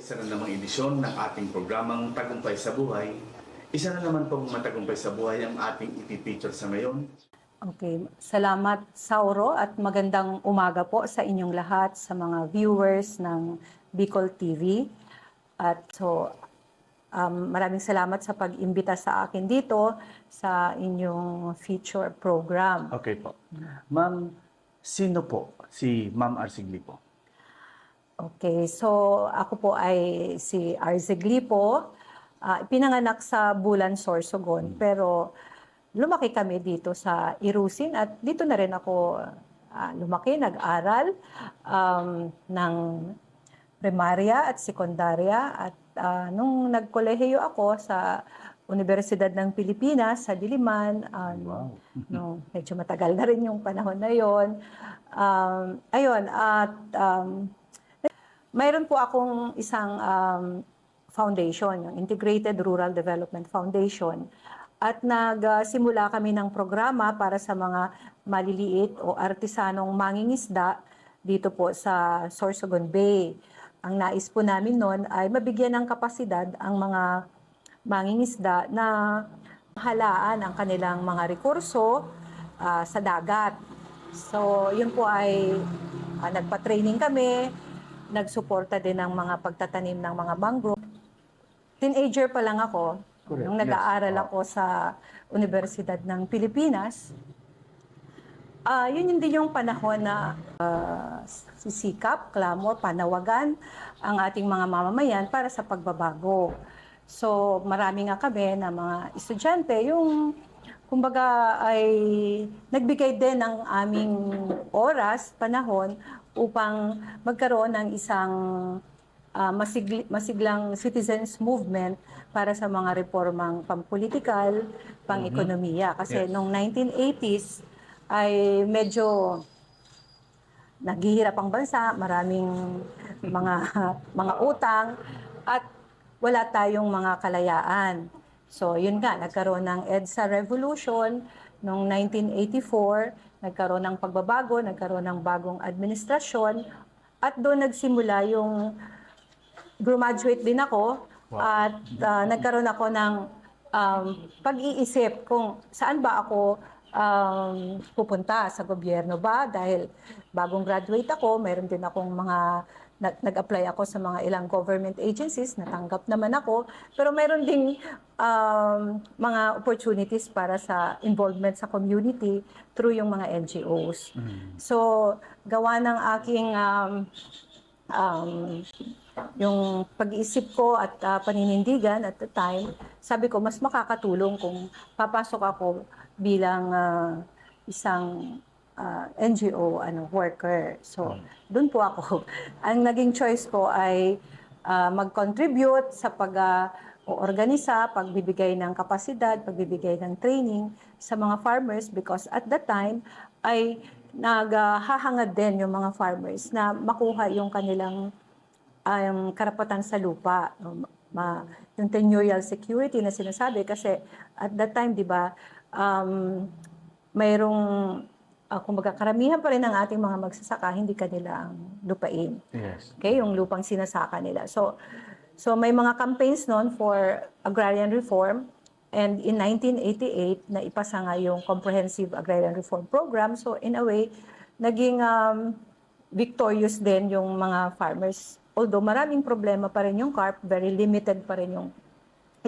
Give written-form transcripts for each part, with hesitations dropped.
Isa na namang edisyon ng ating programang Tagumpay sa Buhay. Isa na naman pong matagumpay sa buhay ang ating ipipicture sa ngayon. Okay, salamat Sauro at magandang umaga po sa inyong lahat, sa mga viewers ng Bicol TV. At maraming salamat sa pag-imbita sa akin dito sa inyong feature program. Okay po. Ma'am, sino po si Ma'am Arceglipo? Okay, so ako po ay si Arceglipo, pinanganak sa Bulan, Sorsogon, pero lumaki kami dito sa Irusin at dito na rin ako lumaki, nag-aral ng primarya at sekundarya at nung nagkolehiyo ako sa Universidad ng Pilipinas sa Diliman, Wow. no, medyo matagal na rin yung panahon na yon. Ayun, at mayroon po akong isang foundation, yung Integrated Rural Development Foundation. At nagsimula kami ng programa para sa mga maliliit o artisanong mangingisda dito po sa Sorsogon Bay. Ang nais po namin noon ay mabigyan ng kapasidad ang mga mangingisda na halaan ang kanilang mga rekurso sa dagat. So, yun po ay nagpa-training kami, nagsuporta din ng mga pagtatanim ng mga mangrove. Teenager pa lang ako, Correct. nung nag-aaral ako sa Universidad ng Pilipinas. Yun din yung panahon na sisikap, clamor, panawagan ang ating mga mamamayan para sa pagbabago. So marami nga kami na mga estudyante yung kumbaga ay nagbigay din ng aming oras, panahon upang magkaroon ng isang masiglang citizens movement para sa mga reformang pampolitikal, pang-ekonomiya. Kasi noong 1980s ay medyo naghihirap ang bansa, maraming mga utang at wala tayong mga kalayaan. So yun nga, nagkaroon ng EDSA Revolution noong 1984, nagkaroon ng pagbabago, nagkaroon ng bagong administrasyon at doon nagsimula yung graduate din ako. Wow. At nagkaroon ako ng pag-iisip kung saan ba ako pupunta, sa gobyerno ba? Dahil bagong graduate ako, mayroon din akong mga nag-apply ako sa mga ilang government agencies, natanggap naman ako, pero mayroon ding mga opportunities para sa involvement sa community through yung mga NGOs. So, gawa ng aking yung pag-iisip ko at paninindigan at the time, sabi ko mas makakatulong kung papasok ako bilang isang NGO worker. So, doon po ako. Ang naging choice ko ay mag-contribute sa pag-organisa, pagbibigay ng kapasidad, pagbibigay ng training sa mga farmers because at that time ay naghahangad din yung mga farmers na makuha yung kanilang karapatan sa lupa, yung tenurial security na sinasabi kasi at that time, di ba, mayroong kumbaga karamihan pa rin ng ating mga magsasaka hindi kanila ang lupain. Yes. Okay, yung lupang sinasaka nila. So may mga campaigns noon for agrarian reform and in 1988 na ipasa nga yung Comprehensive Agrarian Reform Program. So in a way, naging victorious din yung mga farmers. Although maraming problema pa rin yung CARP, very limited pa rin yung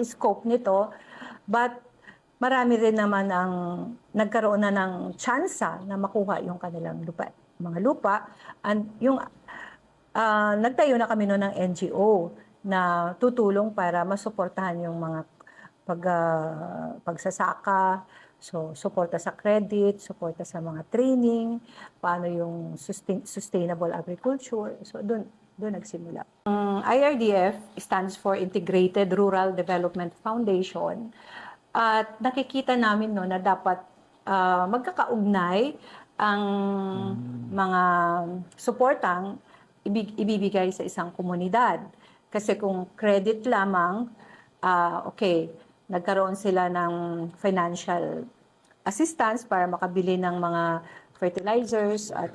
scope nito, but marami rin naman ang nagkaroon na ng tsansa na makuha yung kanilang mga lupa. And yung nagtayo na kami noon ng NGO na tutulong para masuportahan yung mga pagsasaka, so suporta sa credit, suporta sa mga training, paano yung sustainable agriculture. So doon nagsimula. IRDF stands for Integrated Rural Development Foundation. At nakikita namin na dapat magkakaugnay ang mga suportang ibibigay sa isang komunidad. Kasi kung credit lamang, okay, nagkaroon sila ng financial assistance para makabili ng mga fertilizers at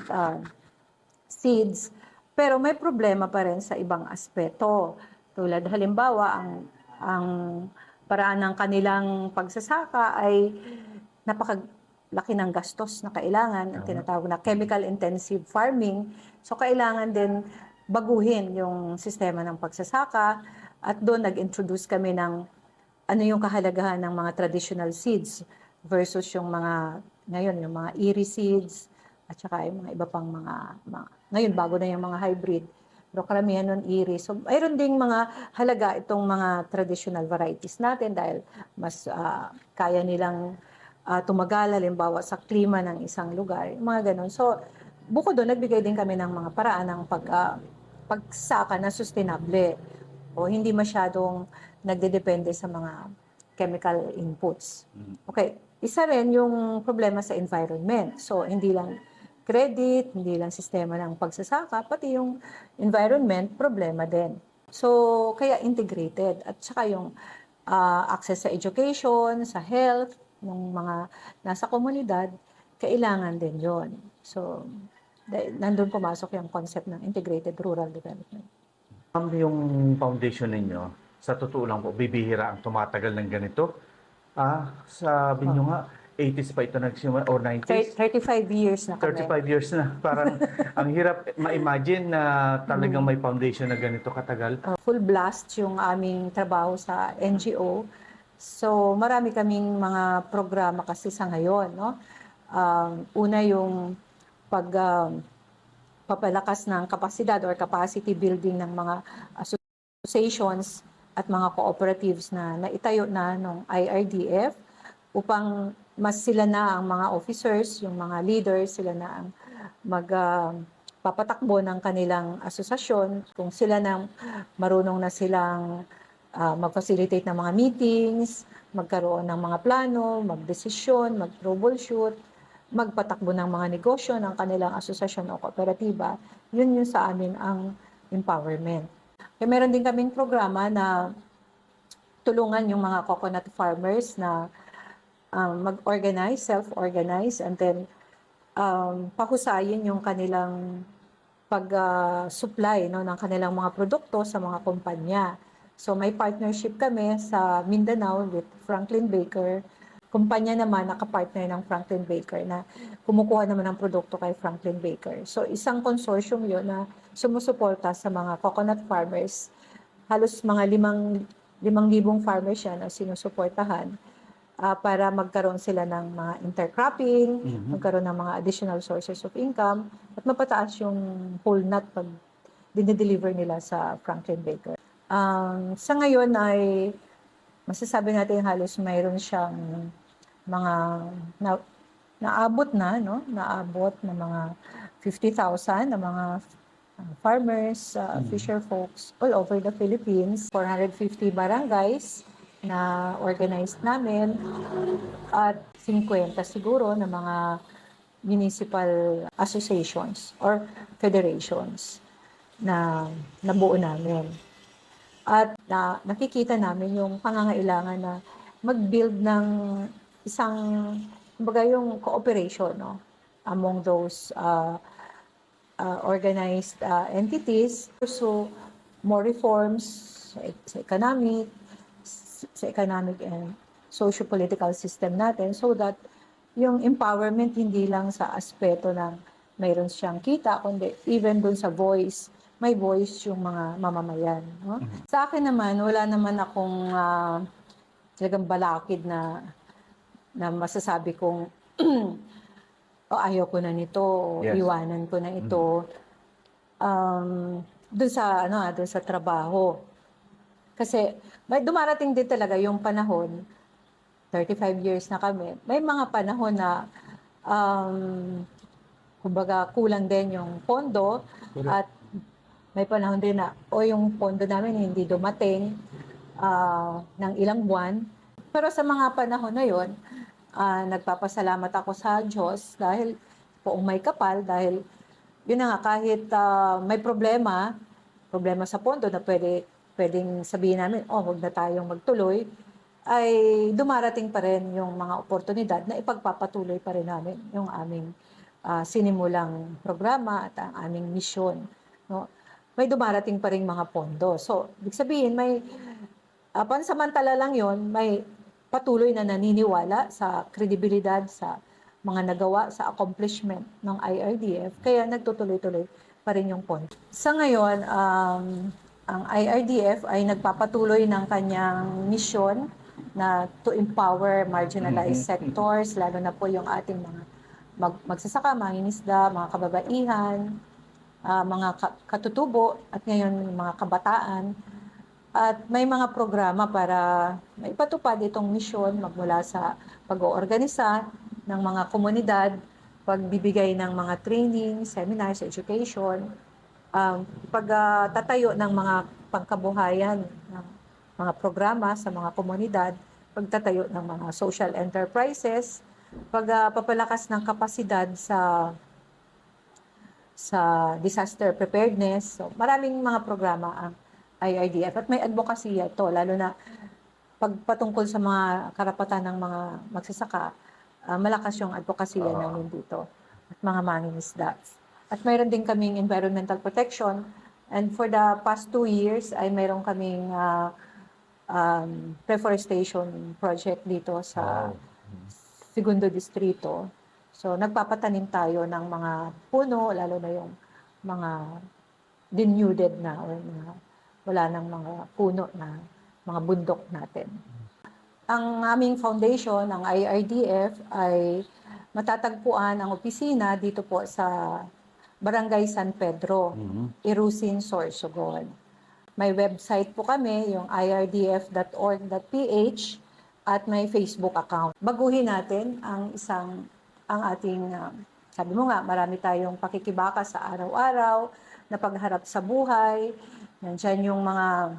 seeds. Pero may problema pa rin sa ibang aspeto. Tulad halimbawa, ang paraan ng kanilang pagsasaka ay napakalaki ng gastos na kailangan, ang tinatawag na chemical intensive farming. So kailangan din baguhin yung sistema ng pagsasaka, at doon nag-introduce kami ng ano yung kahalagahan ng mga traditional seeds versus yung mga ngayon yung mga iri seeds at saka yung mga iba pang ngayon bago na yung mga hybrid, pero karamihan nun iri. So mayroon ding mga halaga itong mga traditional varieties natin dahil mas kaya nilang tumagal halimbawa sa klima ng isang lugar, mga ganun. So bukod doon, nagbigay din kami ng mga paraan ng pagsaka na sustainable o hindi masyadong nagdedepende sa mga chemical inputs. Okay, isa rin yung problema sa environment. So hindi lang credit, hindi lang sistema ng pagsasaka, pati yung environment, problema din. So kaya integrated. At saka yung access sa education, sa health, ng mga nasa komunidad, kailangan din yon. So nandun pumasok yung concept ng integrated rural development. Yung foundation ninyo, sa totoo lang po, bibihira ang tumatagal ng ganito. Sabi nyo nga, 80s pa ito nagsimula, or 90s? 35 years na kami. 35 years na. Parang ang hirap ma-imagine na talagang may foundation na ganito katagal. Full blast yung aming trabaho sa NGO. So marami kaming mga programa kasi sa ngayon. No? Una yung papalakas ng kapasidad or capacity building ng mga associations at mga cooperatives na naitayo na ng IRDF upang mas sila na ang mga officers, yung mga leaders, sila na ang magpapatakbo ng kanilang asosasyon. Kung sila na marunong na silang mag-facilitate ng mga meetings, magkaroon ng mga plano, magdesisyon, mag-troubleshoot, magpatakbo ng mga negosyo ng kanilang asosasyon o kooperatiba, yun yung sa amin ang empowerment. Kaya meron din kaming programa na tulungan yung mga coconut farmers na mag-organize, self-organize, and then pahusayin yung kanilang pag-supply ng kanilang mga produkto sa mga kumpanya. So may partnership kami sa Mindanao with Franklin Baker. Kumpanya naman nakapartner ng Franklin Baker na kumukuha naman ng produkto kay Franklin Baker. So isang consortium yun na sumusuporta sa mga coconut farmers. Halos mga 5,000 farmers yan na sinusuportahan para magkaroon sila ng mga intercropping, magkaroon ng mga additional sources of income, at mapataas yung whole nut pag dinideliver nila sa Franklin Baker. Sa ngayon ay masasabi natin halos mayroon siyang mga naabot na mga 50,000 na mga farmers, fisher folks all over the Philippines, 450 barangays na organized namin at 50 siguro na mga municipal associations or federations na nabuo namin. At nakikita namin yung pangangailangan na mag-build ng isang, kumbaga yung cooperation among those organized entities. So, more reforms sa economic and socio-political system natin so that yung empowerment hindi lang sa aspeto ng mayroon siyang kita, kundi even dun sa voice, may voice yung mga mamamayan. No? Sa akin naman, wala naman akong talagang balakid na masasabi kong ayaw ko na nito, o Yes. iwanan ko na ito. Doon sa trabaho. Kasi may dumarating din talaga yung panahon, 35 years na kami, may mga panahon na kumbaga kulang din yung pondo at may panahon din na yung pondo namin hindi dumating ng ilang buwan. Pero sa mga panahon na yon, nagpapasalamat ako sa Diyos dahil poong may kapal, dahil yun na nga, kahit may problema sa pondo na pwedeng sabihin namin, huwag na tayong magtuloy, ay dumarating pa rin yung mga oportunidad na ipagpapatuloy pa rin namin yung aming sinimulang programa at ang aming misyon no, may dumarating pa ring mga pondo. So, ibig sabihin, may pansamantala lang yon, may patuloy na naniniwala sa kredibilidad, sa mga nagawa, sa accomplishment ng IRDF, kaya nagtutuloy-tuloy pa rin yung pondo. Sa ngayon, ang IRDF ay nagpapatuloy ng kanyang misyon na to empower marginalized sectors, lalo na po yung ating mga magsasaka, mangingisda, mga kababaihan, mga katutubo, at ngayon mga kabataan. At may mga programa para maipatupad itong misyon magmula sa pag-oorganisa ng mga komunidad, pagbibigay ng mga training, seminars, education, pagtatayo ng mga pangkabuhayan, ng mga programa sa mga komunidad, pagtatayo ng mga social enterprises, pagpapalakas ng kapasidad sa disaster preparedness. So, maraming mga programa ang IRDF at may advocacy ito, lalo na pagpatungkol sa mga karapatan ng mga magsasaka, malakas yung advocacy namin dito at mga mangingisda. At mayroon din kaming environmental protection, and for the past 2 years ay mayroon kaming reforestation project dito sa Segundo Distrito. So nagpapatanim tayo ng mga puno, lalo na yung mga denuded na or mga wala ng mga puno na mga bundok natin. Ang aming foundation, ang IRDF, ay matatagpuan ang opisina dito po sa Barangay San Pedro, Irusin, Sorsogon. May website po kami, yung irdf.org.ph, at may Facebook account. Baguhin natin ang ating, sabi mo nga, marami tayong pakikibaka sa araw-araw, na pagharap sa buhay. Nandiyan yung mga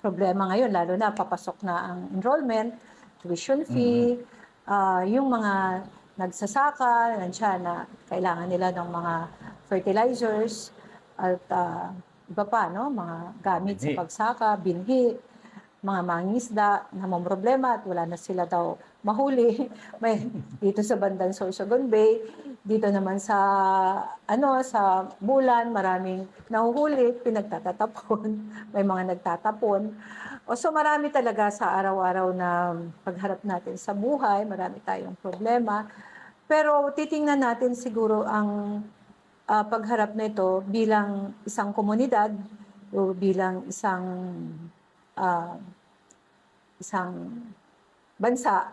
problema ngayon, lalo na papasok na ang enrollment, tuition fee, yung mga nagsasaka, nandiyan na kailangan nila ng mga fertilizers, at iba pa, no? Mga gamit sa pagsaka, binhi, mga mangingisda na may problema at wala na sila daw mahuli. May dito sa bandang Sorsogon Bay, dito naman sa sa Bulan, maraming nahuhuli, pinagtatatapon, may mga nagtatapon. So marami talaga sa araw-araw na pagharap natin sa buhay, marami tayong problema. Pero titingnan natin siguro ang pagharap nito bilang isang komunidad o bilang isang bansa.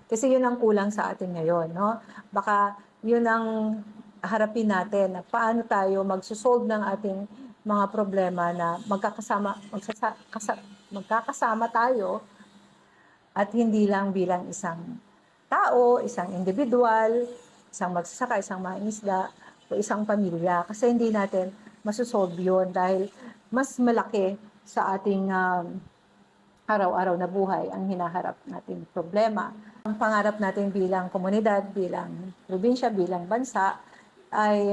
Kasi yun ang kulang sa atin ngayon, no? Baka yun ang harapin natin, na paano tayo magsusolve ng ating mga problema na magkakasama tayo at hindi lang bilang isang tao, isang individual, isang magsasaka, isang mangingisda, o isang pamilya. Kasi hindi natin masusolve yun dahil mas malaki sa ating araw-araw na buhay ang hinaharap nating problema. Ang pangarap natin bilang komunidad, bilang probinsya, bilang bansa, ay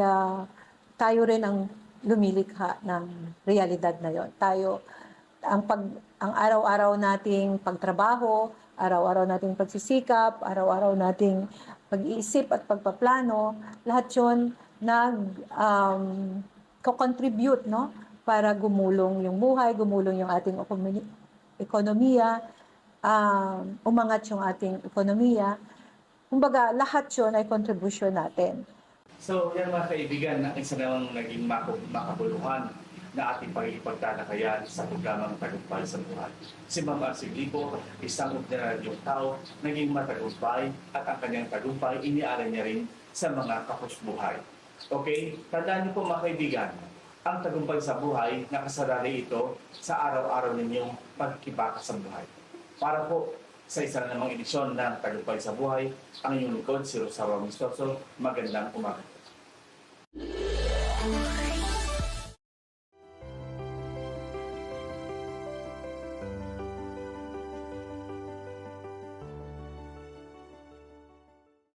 tayo rin ang lumilikha ng realidad na yon. Tayo, ang araw-araw nating pagtrabaho, araw-araw nating pagsisikap, araw-araw nating pag-iisip at pagpaplano, lahat yon contribute, no? Para gumulong yung buhay, gumulong yung ating ekonomiya, umangat yung ating ekonomiya. Kumbaga, lahat yun ay contribution natin. So, yan mga kaibigan, ang isa namang naging makabuluhan na ating pagtalakayan sa programang Tagumpay sa Buhay. Si Ma'am Arceg Lipo, isang ordinaryong tao, naging matagumpay at ang kanyang tagumpay inialay niya rin sa mga kapusbuhay. Okay? Tandaan niyo po mga kaibigan, ang tagumpay sa buhay, nakasalalay ito sa araw-araw ninyong pagkibaka sa buhay. Para po sa isa na namang edisyon ng Tagumpay sa Buhay, ang inyong likod, si Rosario Mistoso. Magandang umaga.